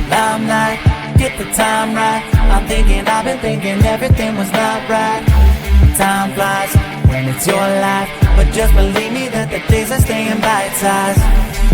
Limelight, get the time right. I've been thinking everything was not right. Time flies when it's your life, but just believe me that the days are staying bite-sized.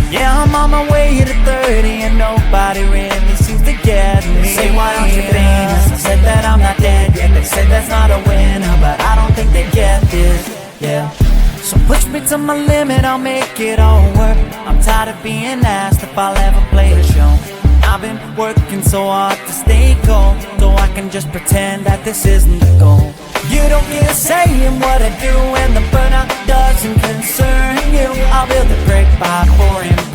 Yeah, I'm on my way to 30 and nobody really seems to get me. They say, why aren't you famous? I said that I'm not dead yet. They said that's not a winner, but I don't think they get this, yeah. So push me to my limit, I'll make it all work. I'm tired of being asked if I'll ever play a show. I've been working so hard to stay cold, so I can just pretend that this isn't the goal. You don't get a say in what I do, and the burnout doesn't concern you. I'll build a great vibe for him.